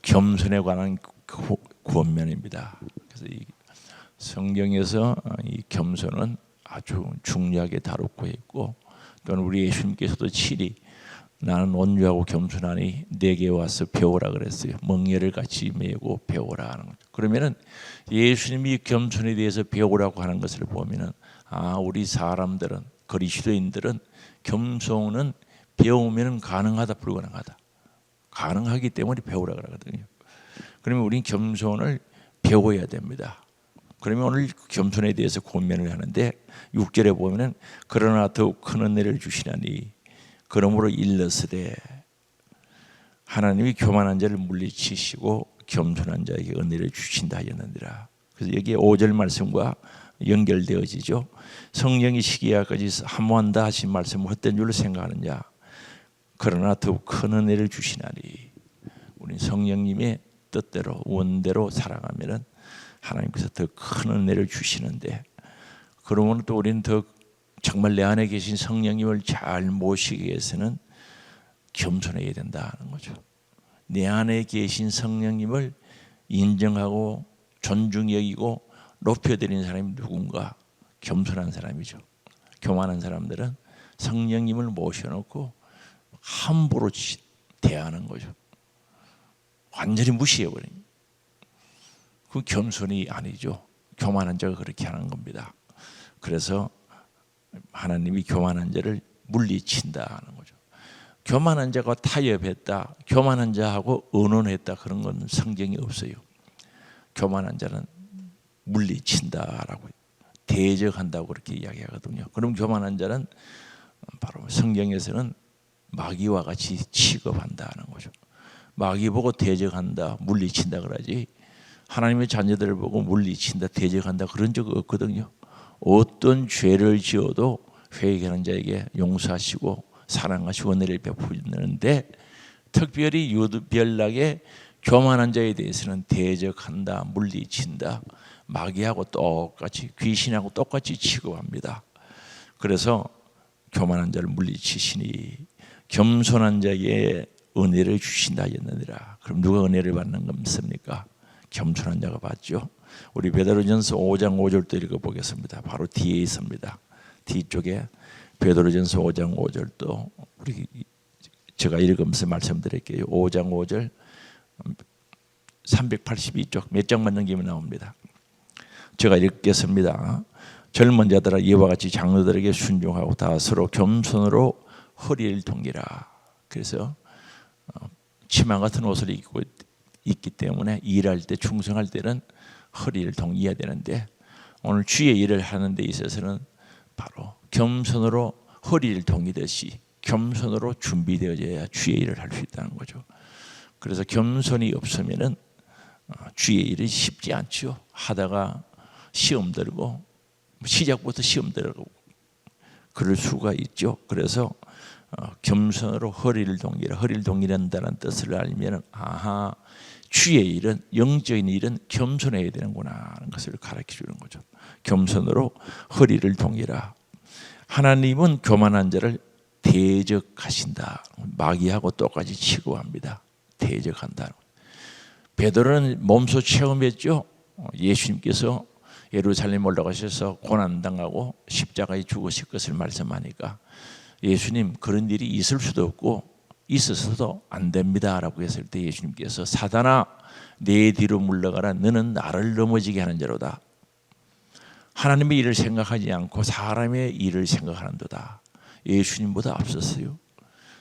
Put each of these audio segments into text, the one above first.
겸손에 관한 권면입니다. 그래서 이 성경에서 이 겸손은 아주 중요하게 다루고 있고, 또는 우리 예수님께서도 칠이 나는 온유하고 겸손하니 내게 와서 배우라 그랬어요. 멍에를 같이 메고 배우라 하는 거죠. 그러면은 예수님이 겸손에 대해서 배우라고 하는 것을 보면은 우리 사람들은, 그리스도인들은 겸손은 배우면 가능하다, 불가능하다. 가능하기 때문에 배우라 그러거든요. 그러면 우리는 겸손을 배워야 됩니다. 그러면 오늘 겸손에 대해서 고민을 하는데 6절에 보면은 그러나 더욱 큰 은혜를 주시나니 그러므로 일러스되 하나님이 교만한 자를 물리치시고 겸손한 자에게 은혜를 주신다 하였느니라. 그래서 여기에 5절 말씀과 연결되어지죠. 성령이 시기야까지 사모한다 하신 말씀을 헛된 줄로 생각하느냐. 그러나 더욱 큰 은혜를 주시나니 우리 성령님의 뜻대로 원대로 살아가면은 하나님께서 더 큰 은혜를 주시는데, 그러면 또 우리는 더 정말 내 안에 계신 성령님을 잘 모시기 위해서는 겸손해야 된다는 거죠. 내 안에 계신 성령님을 인정하고 존중히 여기고 높여드리는 사람이 누군가? 겸손한 사람이죠. 교만한 사람들은 성령님을 모셔놓고 함부로 대하는 거죠. 완전히 무시해버립니다. 그 겸손이 아니죠. 교만한 자가 그렇게 하는 겁니다. 그래서 하나님이 교만한 자를 물리친다 하는 거죠. 교만한 자가 타협했다, 교만한 자하고 의논했다, 그런 건 성경이 없어요. 교만한 자는 물리친다라고, 대적한다고 그렇게 이야기하거든요. 그럼 교만한 자는 바로 성경에서는 마귀와 같이 취급한다는 거죠. 마귀 보고 대적한다, 물리친다 그러지, 하나님의 자녀들을 보고 물리친다, 대적한다 그런 적 없거든요. 어떤 죄를 지어도 회개하는 자에게 용서하시고 사랑하시고 은혜를 베푸는데, 특별히 유별나게 교만한 자에 대해서는 대적한다, 물리친다, 마귀하고 똑같이, 귀신하고 똑같이 취급합니다. 그래서 교만한 자를 물리치시니 겸손한 자에게 은혜를 주신다 하였느니라. 그럼 누가 은혜를 받는 겁니까? 겸손한 자가 받죠. 우리 베드로전서 5장 5절도 읽어보겠습니다. 바로 뒤에 있습니다. 뒤쪽에 베드로전서 5장 5절도 우리 제가 읽으면서 말씀드릴게요. 5장 5절 382쪽 몇 장만 넘기면 나옵니다. 제가 읽겠습니다. 젊은 자들아 이와 같이 장로들에게 순종하고 다 서로 겸손으로 허리를 동이라. 그래서 치마 같은 옷을 입고 있기 때문에 일할 때, 충성할 때는 허리를 동여야 되는데, 오늘 주의 일을 하는 데 있어서는 바로 겸손으로 허리를 동이듯이 겸손으로 준비되어져야 주의 일을 할 수 있다는 거죠. 그래서 겸손이 없으면은 주의 일이 쉽지 않죠. 하다가 시험 들고, 시작부터 시험 들고 그럴 수가 있죠. 그래서 겸손으로 허리를 동이라. 허리를 동이란다는 뜻을 알면 주의 일은, 영적인 일은 겸손해야 되는구나 하는 것을 가르쳐 주는 거죠. 겸손으로 허리를 동이라. 하나님은 교만한 자를 대적하신다. 마귀하고 똑같이 취급합니다. 대적한다. 베드로는 몸소 체험했죠. 예수님께서 예루살렘 올라가셔서 고난당하고 십자가에 죽으실 것을 말씀하니까 예수님, 그런 일이 있을 수도 없고 있어서도 안 됩니다 라고 했을 때 예수님께서 사단아 내 뒤로 물러가라, 너는 나를 넘어지게 하는 자로다. 하나님의 일을 생각하지 않고 사람의 일을 생각하는도다. 예수님보다 앞섰어요.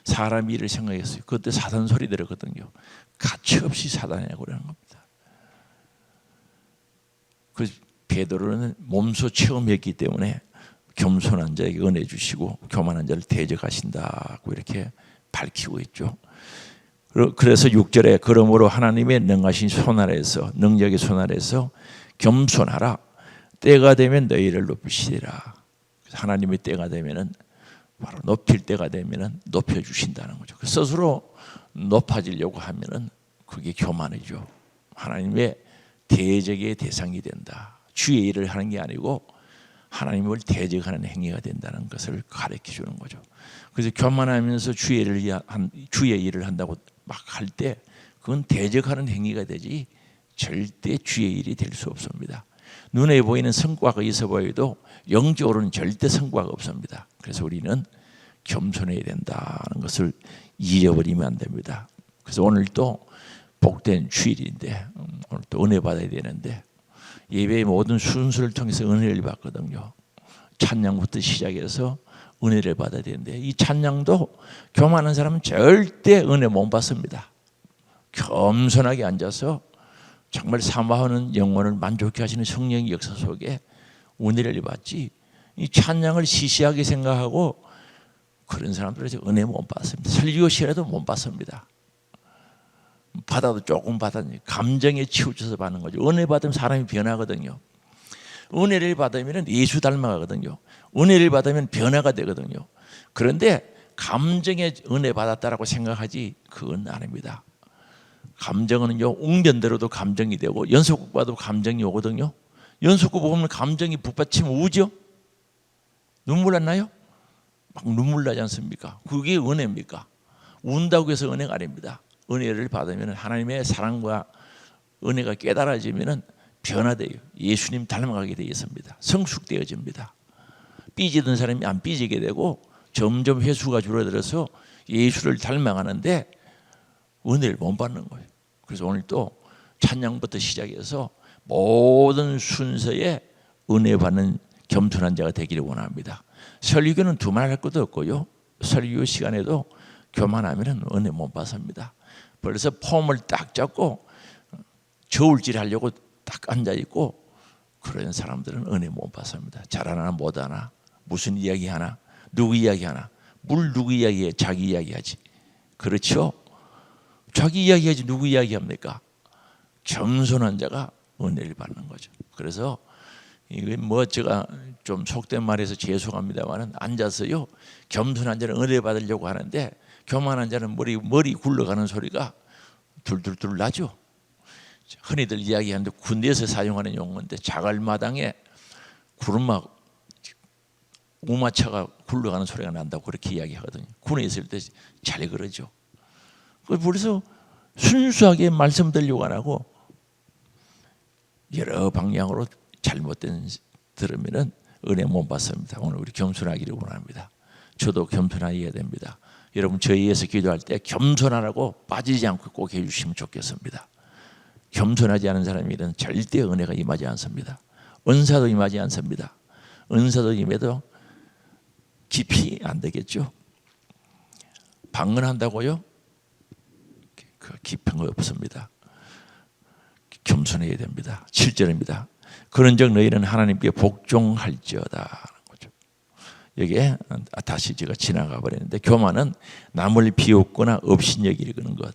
사람의 일을 생각했어요. 그때 사단 소리 들었거든요. 가차없이 사단이라고 그러는 겁니다. 그 베드로는 몸소 체험했기 때문에 겸손한 자에게 은혜 주시고 교만한 자를 대적하신다고 이렇게 밝히고 있죠. 그래서 6절에 그러므로 하나님의 능하신 손 아래에서, 능력의 손 아래에서 겸손하라. 때가 되면 너희를 높이시리라. 하나님의 때가 되면은, 바로 높일 때가 되면은 높여주신다는 거죠. 스스로 높아지려고 하면은 그게 교만이죠. 하나님의 대적의 대상이 된다. 주의 일을 하는 게 아니고 하나님을 대적하는 행위가 된다는 것을 가르쳐 주는 거죠. 그래서 교만하면서 주의 일을 한다고 막 할 때 그 그건 대적하는 행위가 되지 절대 주의 일이 될 수 없습니다. 눈에 보이는 성과가 있어 보여도 영적으로는 절대 성과가 없습니다. 그래서 우리는 겸손해야 된다는 것을 잊어버리면 안 됩니다. 그래서 오늘 또 복된 주일인데 오늘 또 은혜 받아야 되는데 예배의 모든 순서를 통해서 은혜를 받거든요. 찬양부터 시작해서 은혜를 받아야 되는데 이 찬양도 교만한 사람은 절대 은혜 못 받습니다. 겸손하게 앉아서 정말 사모하는 영혼을 만족해 하시는 성령의 역사 속에 은혜를 받지 이 찬양을 시시하게 생각하고 그런 사람들은 은혜 못 받습니다. 설교시라도 못 받습니다. 받아도 조금 받았니 감정에 치우쳐서 받는 거죠. 은혜 받으면 사람이 변하거든요. 은혜를 받으면 예수 닮아가거든요. 은혜를 받으면 변화가 되거든요. 그런데 감정에 은혜 받았다라고 생각하지 그건 아닙니다. 감정은요 웅변대로도 감정이 되고 연속국 봐도 감정이 오거든요. 연속국 보면 감정이 북받치면 우죠. 눈물 안 나요? 막 눈물 나지 않습니까? 그게 은혜입니까? 운다고 해서 은혜가 아닙니다. 은혜를 받으면 하나님의 사랑과 은혜가 깨달아지면 변화돼요. 예수님 닮아가게 되겠습니다. 성숙되어집니다. 삐지던 사람이 안 삐지게 되고 점점 횟수가 줄어들어서 예수를 닮아가는데 은혜를 못 받는 거예요. 그래서 오늘 또 찬양부터 시작해서 모든 순서에 은혜 받는 겸손한 자가 되기를 원합니다. 설교는 두말할 것도 없고요. 설교 시간에도 교만하면 은혜 못 받습니다. 그래서 폼을 딱 잡고 저울질 하려고 딱 앉아있고 그런 사람들은 은혜 못 받습니다. 잘하나 못하나 무슨 이야기 하나 누구 이야기 하나 뭘 누구 이야기해 자기 이야기하지. 그렇죠? 자기 이야기하지 누구 이야기합니까? 겸손한 자가 은혜를 받는 거죠. 그래서 이게 뭐 제가 좀 속된 말해서 죄송합니다만은 앉아서요 겸손한 자는 은혜 받으려고 하는데 교만한 자는 머리 굴러가는 소리가 둘둘둘 나죠. 흔히들 이야기하는데 군대에서 사용하는 용어인데 자갈마당에 구름막 우마차가 굴러가는 소리가 난다고 그렇게 이야기하거든요. 군에 있을 때 잘 그러죠. 그래서 순수하게 말씀 들려고 안 하고 여러 방향으로 잘못된 들으면 은혜 못 받습니다. 오늘 우리 겸손하기를 원합니다. 저도 겸손해야 됩니다. 여러분 저희에서 기도할 때 겸손하라고 빠지지 않고 꼭 해주시면 좋겠습니다. 겸손하지 않은 사람에게는 절대 은혜가 임하지 않습니다. 은사도 임하지 않습니다. 은사도 임해도 깊이 안 되겠죠. 방언한다고요? 그 깊은 거 없습니다. 겸손해야 됩니다. 7절입니다. 그런즉 너희는 하나님께 복종할지어다. 여기에 다시 제가 지나가 버리는데 교만은 남을 비웃거나 업신여기는 것,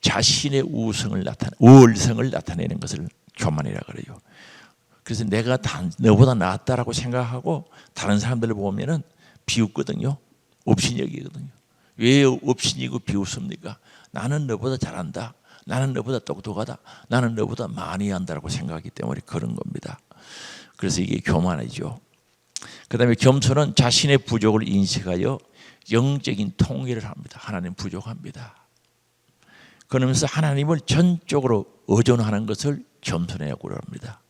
자신의 우월성을 나타내는 것을 교만이라 그래요. 그래서 내가 너보다 낫다라고 생각하고 다른 사람들을 보면은 비웃거든요. 업신여기거든요. 왜 업신이고 비웃습니까? 나는 너보다 잘한다. 나는 너보다 똑똑하다. 나는 너보다 많이 한다라고 생각하기 때문에 그런 겁니다. 그래서 이게 교만이죠. 그 다음에 겸손은 자신의 부족을 인식하여 영적인 통일을 합니다. 하나님 부족합니다. 그러면서 하나님을 전적으로 의존하는 것을 겸손이라고 합니다.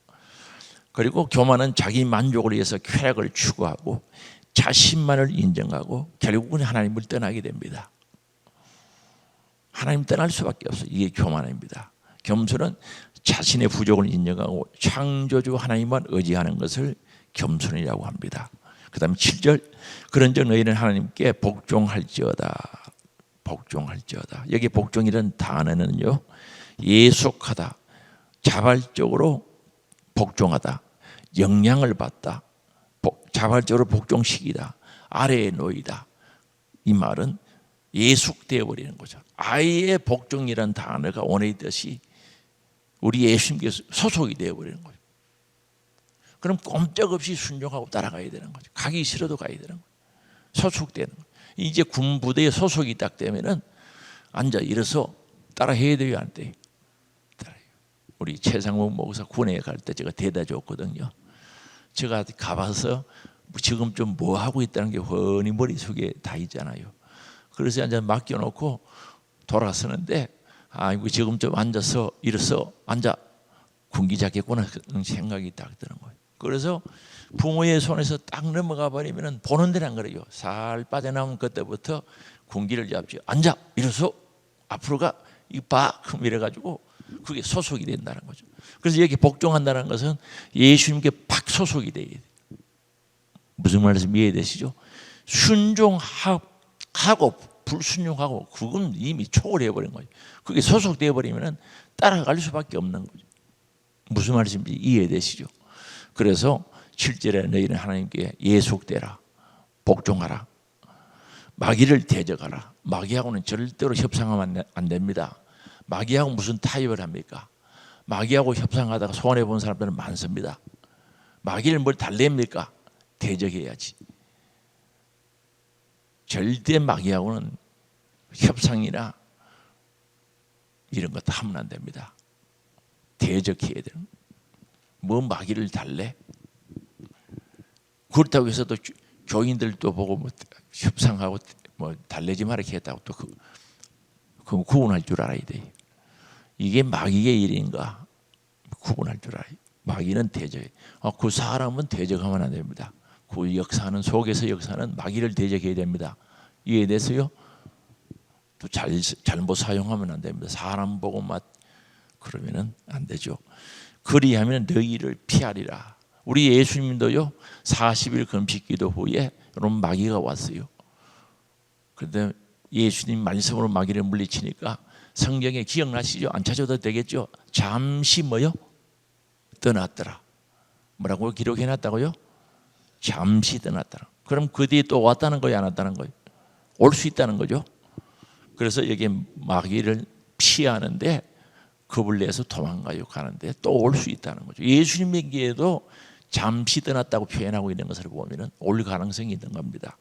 그리고 교만은 자기 만족을 위해서 쾌락을 추구하고 자신만을 인정하고 결국은 하나님을 떠나게 됩니다. 하나님 떠날 수밖에 없어요. 이게 교만입니다. 겸손은 자신의 부족을 인정하고 창조주 하나님만 의지하는 것을 겸손이라고 합니다. 그 다음에 7절 그런즉 너희는 하나님께 복종할지어다. 복종할지어다. 여기 복종이라는 단어는요 예속하다, 자발적으로 복종하다, 영향을 받다, 자발적으로 복종시키다, 아래에 놓이다. 이 말은 예속되어 버리는 거죠. 아예 복종이라는 단어가 원의 뜻이 우리 예수님께서 소속이 되어 버리는 거죠. 그럼 꼼짝없이 순종하고 따라가야 되는 거죠. 가기 싫어도 가야 되는 거죠. 소속되는 거죠. 이제 군부대에 소속이 딱 되면은 앉아 일어서 따라해야 돼요, 안 돼요? 따라해요. 우리 최상목 목사 군에 갈 때 제가 대다 줬거든요. 제가 가봐서 지금 좀 뭐 하고 있다는 게 훤히 머릿속에 다 있잖아요. 그래서 앉아 맡겨놓고 돌아서는데 아이고 지금 좀 앉아서 일어서 앉아 군기잡겠구나 그런 생각이 딱 드는 거예요. 그래서 부모의 손에서 딱 넘어가 버리면 보는 데는 안 그래요. 살 빠져나오면 그때부터 군기를 잡죠. 앉아 일어서 앞으로 가 이거 봐 이래가지고 그게 소속이 된다는 거죠. 그래서 여기 복종한다는 것은 예수님께 팍 소속이 돼야 돼요. 무슨 말씀 이해되시죠? 순종하고 불순종하고 그건 이미 초월해 버린 거예요. 그게 소속되어 버리면 따라갈 수밖에 없는 거죠. 무슨 말씀인지 이해되시죠? 그래서 7절에 너희는 하나님께 예속되라, 복종하라, 마귀를 대적하라. 마귀하고는 절대로 협상하면 안 됩니다. 마귀하고 무슨 타협을 합니까? 마귀하고 협상하다가 손해본 사람들은 많습니다. 마귀를 뭘 달랩니까? 대적해야지. 절대 마귀하고는 협상이나 이런 것 하면 안 됩니다. 대적해야 되는. 뭐 마귀를 달래? 그렇다고 해서 또 교인들도 보고 뭐 협상하고 뭐 달래지 말아 했다고 또 그 구분할 줄 알아야 돼. 이게 마귀의 일인가 구분할 줄 알아요. 마귀는 대적. 그 사람은 대적하면 안 됩니다. 그 역사는 속에서 역사는 마귀를 대적해야 됩니다. 이해됐어요? 또 잘못 사용하면 안 됩니다. 사람 보고 막 그러면은 안 되죠. 그리하면 너희를 피하리라. 우리 예수님도요 40일 금식기도 후에 여러분 마귀가 왔어요. 그런데 예수님 말씀으로 마귀를 물리치니까 성경에 기억나시죠? 안 찾아도 되겠죠? 잠시 뭐요? 떠났더라. 뭐라고 기록해놨다고요? 잠시 떠났더라. 그럼 그 뒤에 또 왔다는 거예요? 안 왔다는 거예요? 올 수 있다는 거죠. 그래서 여기 마귀를 피하는데 겁을 내서 도망가요 가는데 또 올 수 있다는 거죠. 예수님에게도 잠시 떠났다고 표현하고 있는 것을 보면 올 가능성이 있는 겁니다.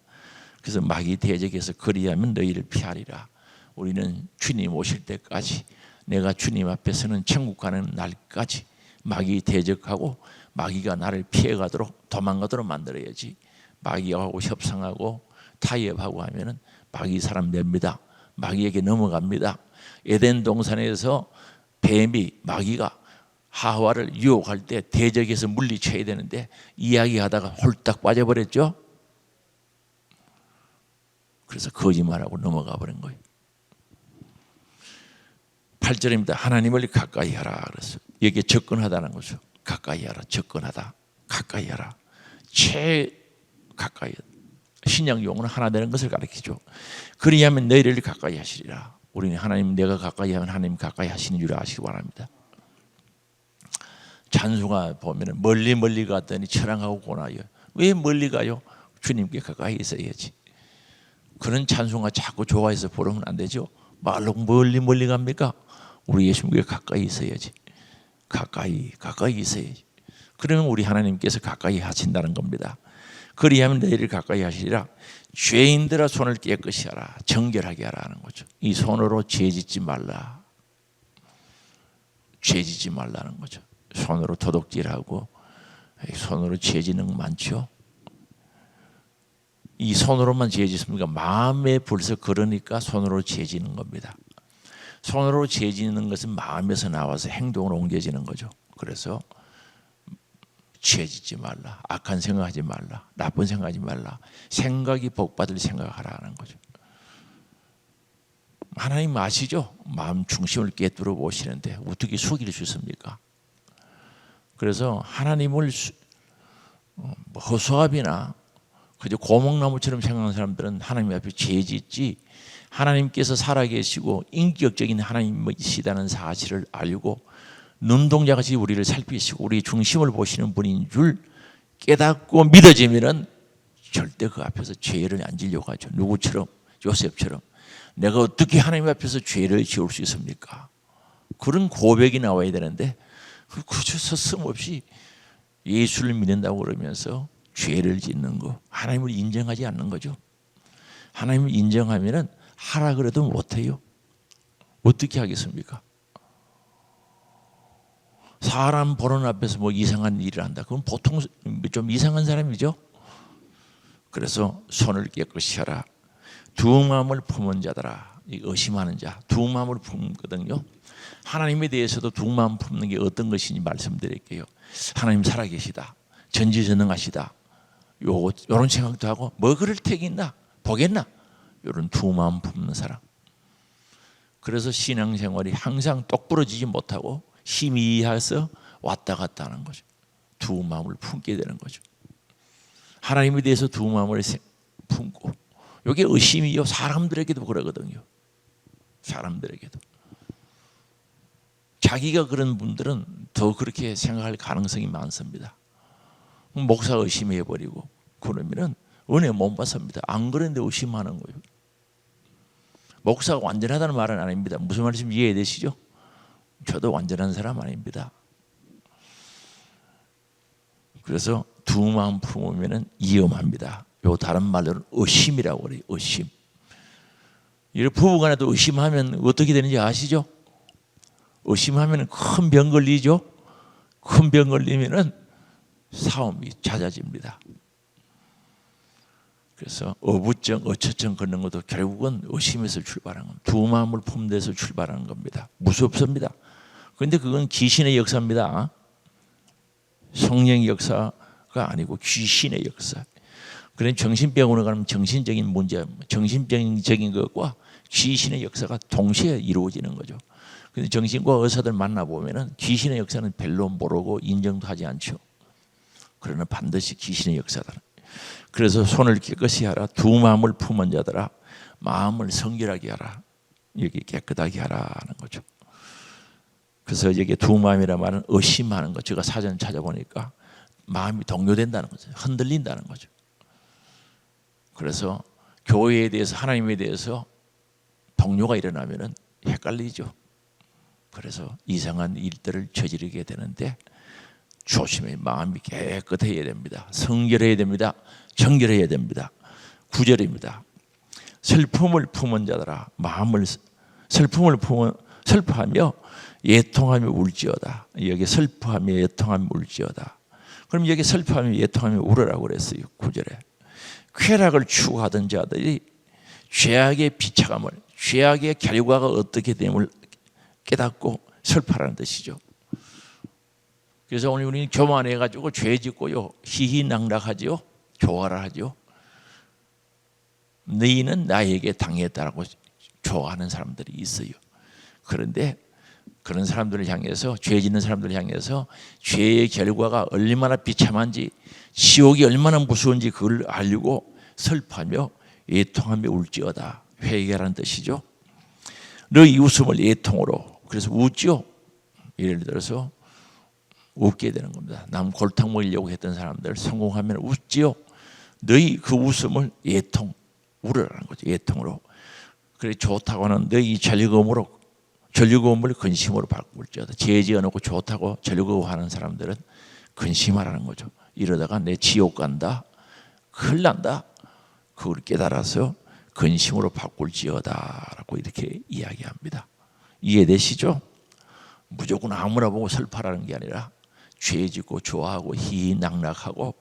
그래서 마귀 대적에서 그리하면 너희를 피하리라. 우리는 주님 오실 때까지 내가 주님 앞에서는 천국 가는 날까지 마귀 대적하고 마귀가 나를 피해가도록 도망가도록 만들어야지. 마귀하고 협상하고 타협하고 하면은 마귀 사람 냅니다. 마귀에게 넘어갑니다. 에덴 동산에서 뱀이 마귀가 하와를 유혹할 때 대적해서 물리쳐야 되는데 이야기하다가 홀딱 빠져버렸죠. 그래서 거짓말하고 넘어가 버린 거예요. 8절입니다. 하나님을 가까이 하라 그랬어요. 여기에 접근하다는 거죠. 가까이 하라, 접근하다, 가까이 하라. 가까이. 신약 용어는 하나 되는 것을 가르치죠. 그리하면 너희를 가까이 하시리라. 우리는 하나님 내가 가까이 하면 하나님 가까이 하시는 줄 아시기 바랍니다. 찬송가 보면 멀리 갔더니 처량하고 고나요. 왜 멀리 가요? 주님께 가까이 있어야지. 그런 찬송가 자꾸 좋아해서 부르면 안 되죠. 말로 멀리 갑니까? 우리 예수님께 가까이 있어야지. 가까이 있어야지. 그러면 우리 하나님께서 가까이 하신다는 겁니다. 그리하면 너희를 가까이 하시리라. 죄인들아 손을 깨끗이 하라. 정결하게 하라는 거죠. 이 손으로 죄짓지 말라. 죄짓지 말라는 거죠. 손으로 도둑질하고 손으로 죄짓는 거 많죠. 이 손으로만 죄짓습니까? 마음에 벌써 그러니까 손으로 죄짓는 겁니다. 손으로 죄짓는 것은 마음에서 나와서 행동으로 옮겨지는 거죠. 그래서 죄짓지 말라. 악한 생각하지 말라. 나쁜 생각하지 말라. 생각이 복받을 생각하라는 거죠. 하나님 아시죠? 마음 중심을 깨뜨려 보시는데 어떻게 속일 수 있습니까? 그래서 하나님을 허수아비나 그저 고목나무처럼 생각하는 사람들은 하나님 앞에 죄짓지 하나님께서 살아계시고 인격적인 하나님이시다는 사실을 알고 눈동자같이 우리를 살피시고 우리 중심을 보시는 분인 줄 깨닫고 믿어지면은 절대 그 앞에서 죄를 안 지려고 하죠. 누구처럼? 요셉처럼. 내가 어떻게 하나님 앞에서 죄를 지을 수 있습니까? 그런 고백이 나와야 되는데 그저 서슴없이 예수를 믿는다고 그러면서 죄를 짓는 거, 하나님을 인정하지 않는 거죠. 하나님을 인정하면은 하라 그래도 못해요. 어떻게 하겠습니까? 사람 보는 앞에서 뭐 이상한 일을 한다. 그건 보통 좀 이상한 사람이죠. 그래서 손을 깨끗이 하라. 두 마음을 품은 자들아. 이 의심하는 자, 두 마음을 품거든요. 하나님에 대해서도 두 마음 품는 게 어떤 것인지 말씀드릴게요. 하나님 살아계시다, 전지전능하시다, 요런 생각도 하고 뭐 그럴 택이 있나, 보겠나, 요런 두 마음 품는 사람. 그래서 신앙생활이 항상 똑부러지지 못하고 희미해서 왔다 갔다 하는 거죠. 두 마음을 품게 되는 거죠. 하나님에 대해서 두 마음을 품고, 이게 의심이요, 사람들에게도 그러거든요. 사람들에게도. 자기가 그런 분들은 더 그렇게 생각할 가능성이 많습니다. 목사 의심해버리고 그러면은 은혜 못 받습니다. 안 그런데 의심하는 거예요. 목사가 완전하다는 말은 아닙니다. 무슨 말씀 이해되시죠? 저도 완전한 사람 아닙니다. 그래서 두 마음 품으면 위험합니다. 요 다른 말로는 의심이라고 그래요. 의심. 이 부부간에도 의심하면 어떻게 되는지 아시죠? 의심하면 큰 병 걸리죠. 큰 병 걸리면은 싸움이 잦아집니다. 그래서 어부증, 어처증 걷는 것도 결국은 의심에서 출발하는 겁니다. 두 마음을 품는 데서 출발하는 겁니다. 무섭습니다. 그런데 그건 귀신의 역사입니다. 성령의 역사가 아니고 귀신의 역사. 그런 정신병원에 가면 정신적인 문제, 정신병적인 것과 귀신의 역사가 동시에 이루어지는 거죠. 근데 정신과 의사들 만나보면은 귀신의 역사는 별로 모르고 인정도 하지 않죠. 그러나 반드시 귀신의 역사다. 그래서 손을 깨끗이 하라. 두 마음을 품은 자들아, 마음을 성결하게 하라. 여기 깨끗하게 하라는 거죠. 그래서 여기 두 마음이라 말은 의심하는 거. 제가 사전 찾아보니까 마음이 동요된다는 거죠. 흔들린다는 거죠. 그래서 교회에 대해서, 하나님에 대해서 동요가 일어나면은 헷갈리죠. 그래서 이상한 일들을 저지르게 되는데 조심해. 마음이 깨끗해야 됩니다. 성결해야 됩니다. 정결해야 됩니다. 9절입니다. 슬픔을 품은 자들아, 마음을 슬픔을 품은, 슬퍼하며 애통하며 울지어다. 여기 슬퍼하며 애통하며 울지어다. 그럼 여기 슬퍼하며 애통하며 울으라고 그랬어요. 9절에. 쾌락을 추구하던 자들이 죄악의 비참함을, 죄악의 결과가 어떻게 됨을 깨닫고 슬퍼하라는 뜻이죠. 그래서 오늘 우리는 교만해가지고 죄 짓고요, 희희낙락하지요, 조화를 하죠. 너희는 나에게 당했다라고 좋아하는 사람들이 있어요. 그런데 그런 사람들을 향해서, 죄 짓는 사람들을 향해서 죄의 결과가 얼마나 비참한지, 지옥이 얼마나 무서운지 그걸 알고 슬퍼하며 애통하며 울지어다. 회개하라는 뜻이죠. 너희 웃음을 애통으로, 그래서 웃죠. 예를 들어서 웃게 되는 겁니다. 남 골탕 먹이려고 했던 사람들 성공하면 웃지요. 너희 그 웃음을 애통, 울으라는 거죠. 애통으로. 그래 좋다고 하는 너희 즐거움으로, 즐거움을 근심으로 바꿀지어다. 죄 지어놓고 좋다고 즐거워하는 사람들은 근심하라는 거죠. 이러다가 내 지옥 간다, 큰일 난다, 그걸 깨달아서 근심으로 바꿀지어다라고 이렇게 이야기합니다. 이해되시죠? 무조건 아무나 보고 슬퍼하라는 게 아니라 죄 짓고 좋아하고 희희낙락하고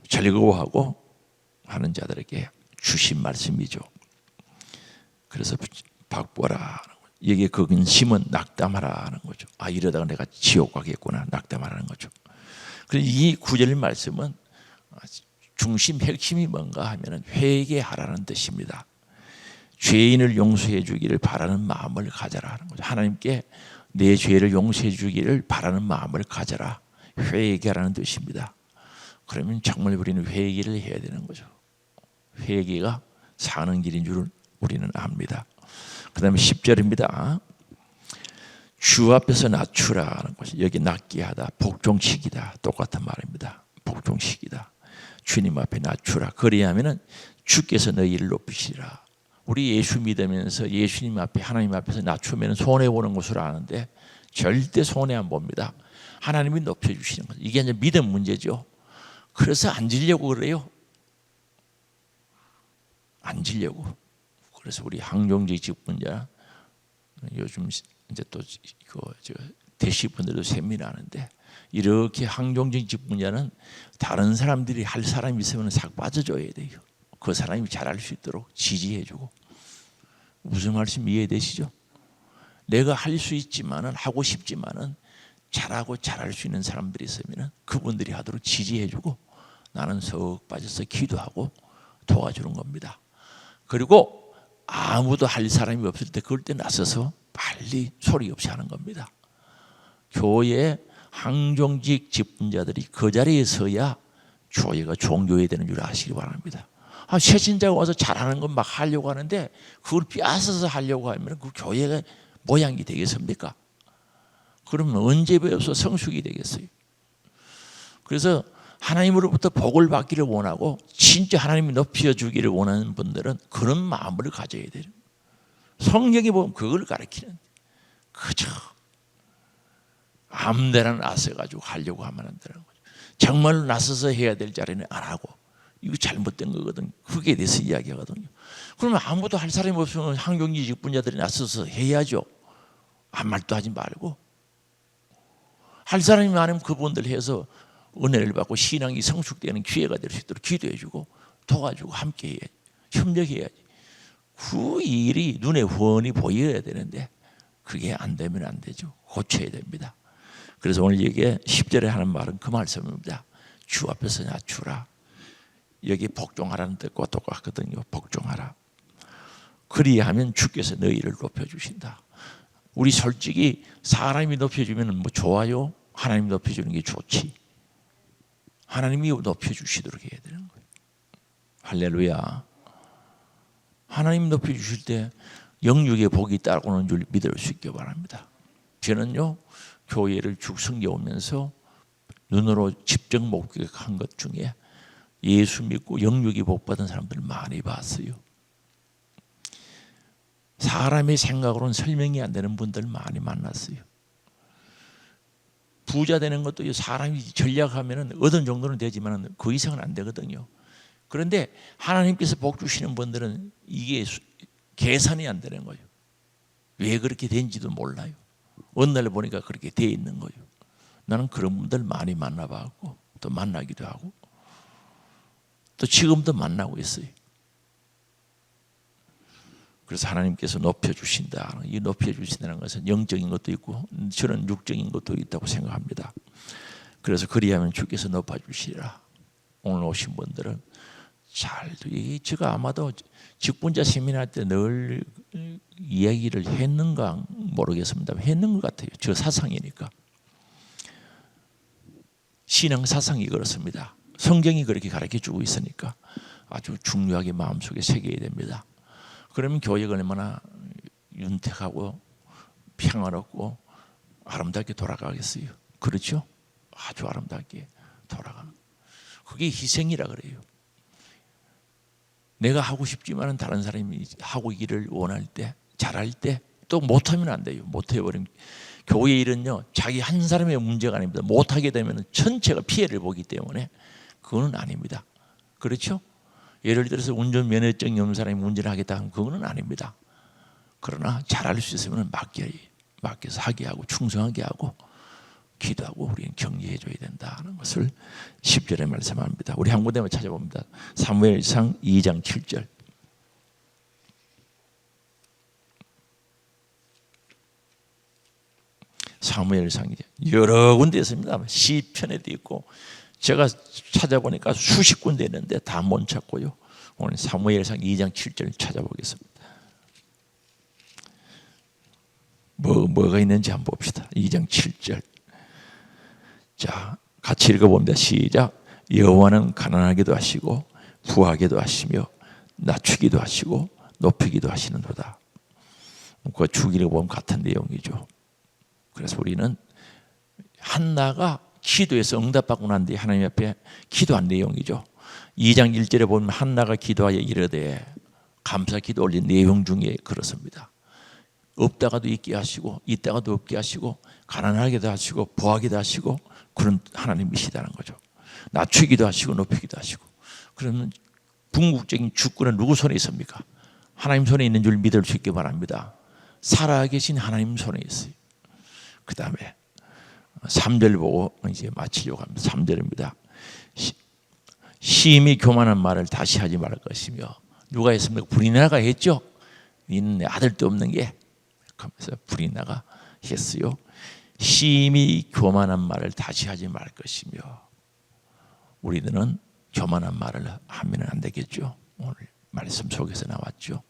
즐거워하고 하는 자들에게 주신 말씀이죠. 그래서 바꿔라. 여기에 그 근심은 낙담하라는 거죠. 아, 이러다가 내가 지옥 가겠구나, 낙담하라는 거죠. 그래서 이 구절 말씀은 중심 핵심이 뭔가 하면은 회개하라는 뜻입니다. 죄인을 용서해 주기를 바라는 마음을 가져라 하는 거죠. 하나님께 내 죄를 용서해 주기를 바라는 마음을 가져라. 회개하라는 뜻입니다. 그러면 정말 우리는 회개를 해야 되는 거죠. 회개가 사는 길인 줄 우리는 압니다. 그 다음에 10절입니다. 주 앞에서 낮추라는 것이, 여기 낮게 하다, 복종시키다, 똑같은 말입니다. 복종시키다. 주님 앞에 낮추라. 그리하면은 주께서 너희를 높이시리라. 우리 예수 믿으면서 예수님 앞에, 하나님 앞에서 낮추면 손해 보는 것으로 아는데 절대 손해 안 봅니다. 하나님이 높여주시는 거죠. 이게 이제 믿음 문제죠. 그래서 앉으려고 그래요. 앉으려고. 그래서 우리 항종직 직분자, 요즘 이제 또 대시분들도 세미나하는데, 이렇게 항종직 직분자는 다른 사람들이 할 사람이 있으면 싹 빠져줘야 돼요. 그 사람이 잘할 수 있도록 지지해주고. 무슨 말씀 이해되시죠? 내가 할 수 있지만은, 하고 싶지만은 잘하고 잘할 수 있는 사람들이 있으면 그분들이 하도록 지지해주고 나는 석 빠져서 기도하고 도와주는 겁니다. 그리고 아무도 할 사람이 없을 때 그럴 때 나서서 빨리 소리 없이 하는 겁니다. 교회 항종직 직분자들이 그 자리에 서야 교회가 종교해야 되는 줄 아시기 바랍니다. 새신자가 와서 잘하는 건 막 하려고 하는데 그걸 빼앗아서 하려고 하면 그 교회가 모양이 되겠습니까? 그러면 언제 배워서 성숙이 되겠어요? 그래서 하나님으로부터 복을 받기를 원하고 진짜 하나님이 높여주기를 원하는 분들은 그런 마음을 가져야 돼요. 성경에 보면 그걸 가르치는, 그저 아무데나 나서가지고 하려고 하면 안 되는 거죠. 정말로 나서서 해야 될 자리는 안 하고, 이거 잘못된 거거든요. 그게 대해서 이야기하거든요. 그러면 아무도 할 사람이 없으면 항종직 직분자들이 나서서 해야죠. 아무 말도 하지 말고. 할 사람이 많으면 그분들 해서 은혜를 받고 신앙이 성숙되는 기회가 될 수 있도록 기도해주고 도와주고 함께 해야지. 협력해야지. 그 일이 눈에 훤히 보여야 되는데 그게 안 되면 안 되죠. 고쳐야 됩니다. 그래서 오늘 여기에 10절에 하는 말은 그 말씀입니다. 주 앞에서 낮추라. 여기 복종하라는 뜻과 똑같거든요. 복종하라. 그리하면 주께서 너희를 높여주신다. 우리 솔직히 사람이 높여주면 뭐 좋아요? 하나님이 높여주는 게 좋지. 하나님이 높여주시도록 해야 되는 거예요. 할렐루야. 하나님 높여주실 때 영육의 복이 따라오는 줄 믿을 수 있기 바랍니다. 저는요, 교회를 쭉 섬겨오면서 눈으로 직접 목격한 것 중에 예수 믿고 영육이 복 받은 사람들 많이 봤어요. 사람의 생각으로는 설명이 안 되는 분들 많이 만났어요. 부자 되는 것도 사람이 전략하면 어떤 정도는 되지만 그 이상은 안 되거든요. 그런데 하나님께서 복 주시는 분들은 이게 계산이 안 되는 거예요. 왜 그렇게 된지도 몰라요. 어느 날 보니까 그렇게 돼 있는 거예요. 나는 그런 분들 많이 만나봤고 또 만나기도 하고 또 지금도 만나고 있어요. 그래서 하나님께서 높여주신다. 이 높여주신다는 것은 영적인 것도 있고 저는 육적인 것도 있다고 생각합니다. 그래서 그리하면 주께서 높여주시리라. 오늘 오신 분들은 제가 아마도 직분자 세미나 때 늘 이야기를 했는가 모르겠습니다. 했는 것 같아요. 저 사상이니까. 신앙 사상이 그렇습니다. 성경이 그렇게 가르쳐주고 있으니까 아주 중요하게 마음속에 새겨야 됩니다. 그러면 교회가 얼마나 윤택하고 평화롭고 아름답게 돌아가겠어요. 그렇죠? 아주 아름답게 돌아가는. 그게 희생이라 그래요. 내가 하고 싶지만 다른 사람이 하고 있기를 원할 때, 잘할 때 또 못하면 안 돼요. 못해버리면 교회 일은요, 자기 한 사람의 문제가 아닙니다. 못하게 되면 전체가 피해를 보기 때문에 그거는 아닙니다. 그렇죠? 예를 들어서 운전면허증이 없는 사람이 운전을 하겠다 하면 그거는 아닙니다. 그러나 잘할 수 있으면 맡겨서 하게 하고 충성하게 하고 기도하고 우리는 격려해 줘야 된다는 것을 10절에 말씀합니다. 우리 한 군데만 찾아봅니다. 사무엘상 2장 7절. 사무엘상 여러 군데 있습니다. 시편에도 있고 제가 찾아보니까 수십 군데 있는데 다 못 찾고요. 오늘 사무엘상 2장 7절 찾아보겠습니다. 뭐가 있는지 한번 봅시다. 2장 7절. 자, 같이 읽어봅니다. 시작. 여호와는 가난하게도 하시고 부하게도 하시며 낮추기도 하시고 높이기도 하시는도다. 그 주기를 보면 같은 내용이죠. 그래서 우리는 한나가 기도해서 응답받고 난 뒤에 하나님 앞에 기도한 내용이죠. 2장 1절에 보면 한나가 기도하여 이르되 감사 기도 올린 내용 중에 그렇습니다. 없다가도 있게 하시고 있다가도 없게 하시고 가난하게도 하시고 부하게도 하시고 그런 하나님이시다는 거죠. 낮추기도 하시고 높이기도 하시고. 그러면 궁극적인 주권은 누구 손에 있습니까? 하나님 손에 있는 줄 믿을 수 있기 바랍니다. 살아계신 하나님 손에 있어요. 그 다음에 3절 보고 이제 마치려고 합니다. 3절입니다. 심히 교만한 말을 다시 하지 말 것이며. 누가 했습니까? 불이나가 했죠. 니는 내 아들도 없는 게 하면서 불이나가 했어요. 심히 교만한 말을 다시 하지 말 것이며. 우리들은 교만한 말을 하면 안 되겠죠. 오늘 말씀 속에서 나왔죠.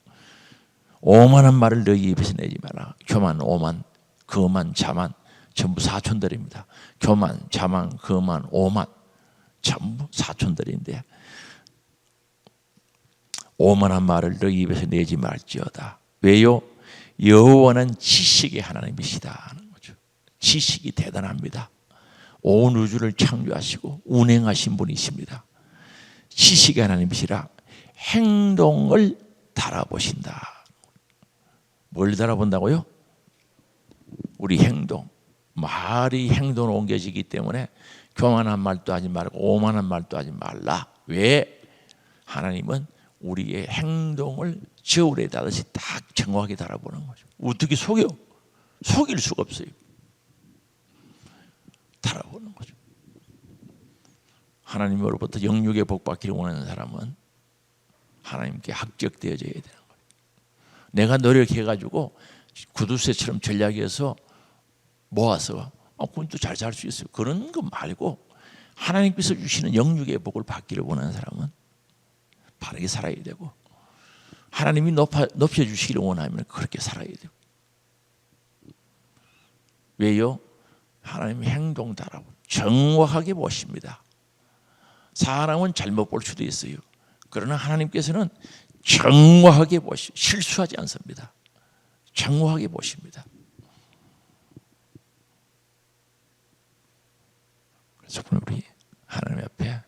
오만한 말을 너희 입에서 내지 마라. 교만, 오만, 거만, 자만 전부 사촌들입니다. 교만, 자만, 거만, 오만 전부 사촌들인데 오만한 말을 너희 입에서 내지 말지어다. 왜요? 여호와는 지식의 하나님이시다 하는 거죠. 지식이 대단합니다. 온 우주를 창조하시고 운행하신 분이십니다. 지식의 하나님이시라 행동을 달아보신다. 뭘 달아본다고요? 우리 행동. 말이 행동으로 옮겨지기 때문에 교만한 말도 하지 말고 오만한 말도 하지 말라. 왜? 하나님은 우리의 행동을 저울에 달듯이 딱 정확하게 달아보는 거죠. 어떻게 속여? 속일 수가 없어요. 달아보는 거죠. 하나님으로부터 영육의 복 받기를 원하는 사람은 하나님께 합격되어져야 되는 거예요. 내가 노력해가지고 구두쇠처럼 전략해서 모아서 그건 또 잘 살 수 있어요. 그런 거 말고 하나님께서 주시는 영육의 복을 받기를 원하는 사람은 바르게 살아야 되고 하나님이 높여주시기를 원하면 그렇게 살아야 되고. 왜요? 하나님의 행동 달라고 정확하게 보십니다. 사람은 잘못 볼 수도 있어요. 그러나 하나님께서는 정확하게 실수하지 않습니다. 정확하게 보십니다. 그래서 우리 하나님 앞에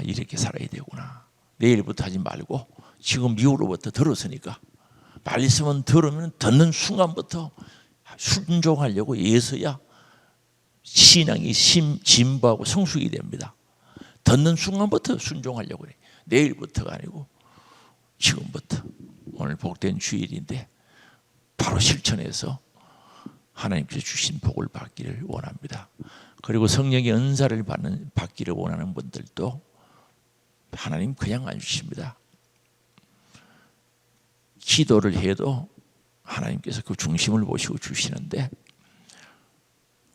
이렇게 살아야 되구나. 내일부터 하지 말고 지금 이후로부터 들었으니까 말씀은 들으면 듣는 순간부터 순종하려고 애써야 신앙이 진보하고 성숙이 됩니다. 듣는 순간부터 순종하려고 그래. 내일부터가 아니고 지금부터. 오늘 복된 주일인데 바로 실천해서 하나님께서 주신 복을 받기를 원합니다. 그리고 성령의 은사를 받기를 원하는 분들도 하나님 그냥 안 주십니다. 기도를 해도 하나님께서 그 중심을 보시고 주시는데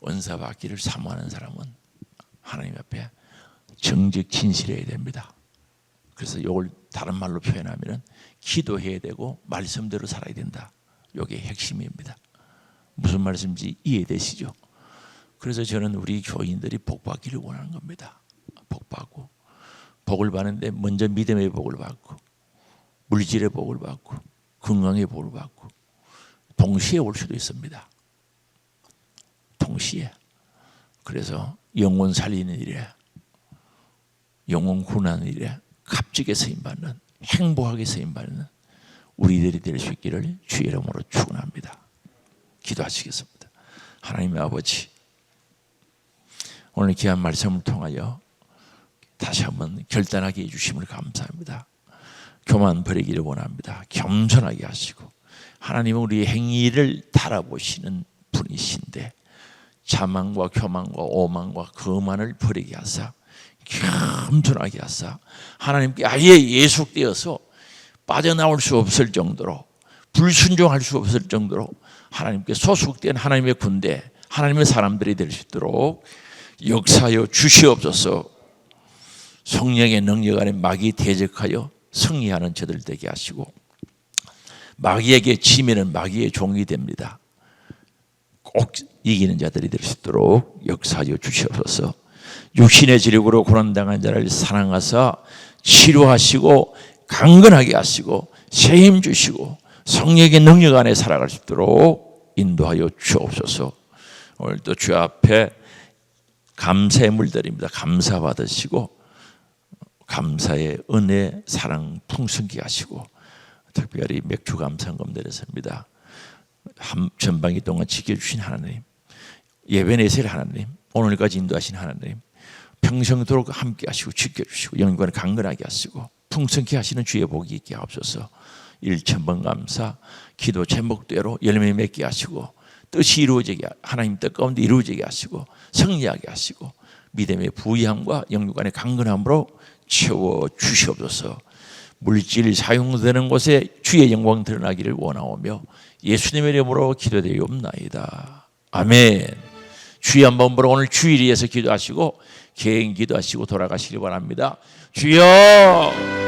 은사 받기를 사모하는 사람은 하나님 앞에 정직 진실해야 됩니다. 그래서 이걸 다른 말로 표현하면 기도해야 되고 말씀대로 살아야 된다. 이게 핵심입니다. 무슨 말씀인지 이해되시죠? 그래서 저는 우리 교인들이 복 받기를 원하는 겁니다. 복 받고 복을 받는데 먼저 믿음의 복을 받고 물질의 복을 받고 건강의 복을 받고 동시에 올 수도 있습니다. 동시에. 그래서 영혼 살리는 일에 영혼 구원하는 일에 값지게 쓰임받는 행복하게 쓰임받는 우리들이 될 수 있기를 주의 이름으로 축원합니다. 기도하시겠습니다. 하나님의 아버지, 오늘 귀한 말씀을 통하여 다시 한번 결단하게 해주심을 감사합니다. 교만 버리기를 원합니다. 겸손하게 하시고 하나님은 우리의 행위를 달아보시는 분이신데 자만과 교만과 오만과 거만을 버리게 하사 겸손하게 하사 하나님께 아예 예속되어서 빠져나올 수 없을 정도로 불순종할 수 없을 정도로 하나님께 소속된 하나님의 군대, 하나님의 사람들이 될 수 있도록 역사하여 주시옵소서. 성령의 능력 안에 마귀 대적하여 승리하는 저들 되게 하시고 마귀에게 지면은 마귀의 종이 됩니다. 꼭 이기는 자들이 될 수 있도록 역사하여 주시옵소서. 육신의 지력으로 고난당한 자를 사랑하사 치료하시고 강건하게 하시고 새힘 주시고 성령의 능력 안에 살아갈 수 있도록 인도하여 주옵소서. 오늘도 주 앞에 감사의 물들입니다. 감사 받으시고 감사의 은혜 사랑 풍성케 하시고 특별히 맥주 감사금 드렸습니다. 전방위 동안 지켜주신 하나님, 예배 내실 하나님, 오늘까지 인도하신 하나님, 평생도록 함께 하시고 지켜주시고 영광을 강건하게 하시고 풍성케 하시는 주의 복이 있게 하옵소서. 1,000번 감사, 기도 제목대로 열매 맺게 하시고 뜻이 이루어지게, 하나님 뜻 가운데 이루어지게 하시고 승리하게 하시고 믿음의 부유함과 영육 안의 강건함으로 채워 주시옵소서. 물질 사용되는 곳에 주의 영광 드러나기를 원하오며 예수님의 이름으로 기도되옵나이다. 아멘. 주여 한번 보러 오늘 주일에 위해서 기도하시고 개인 기도하시고 돌아가시기 바랍니다. 주여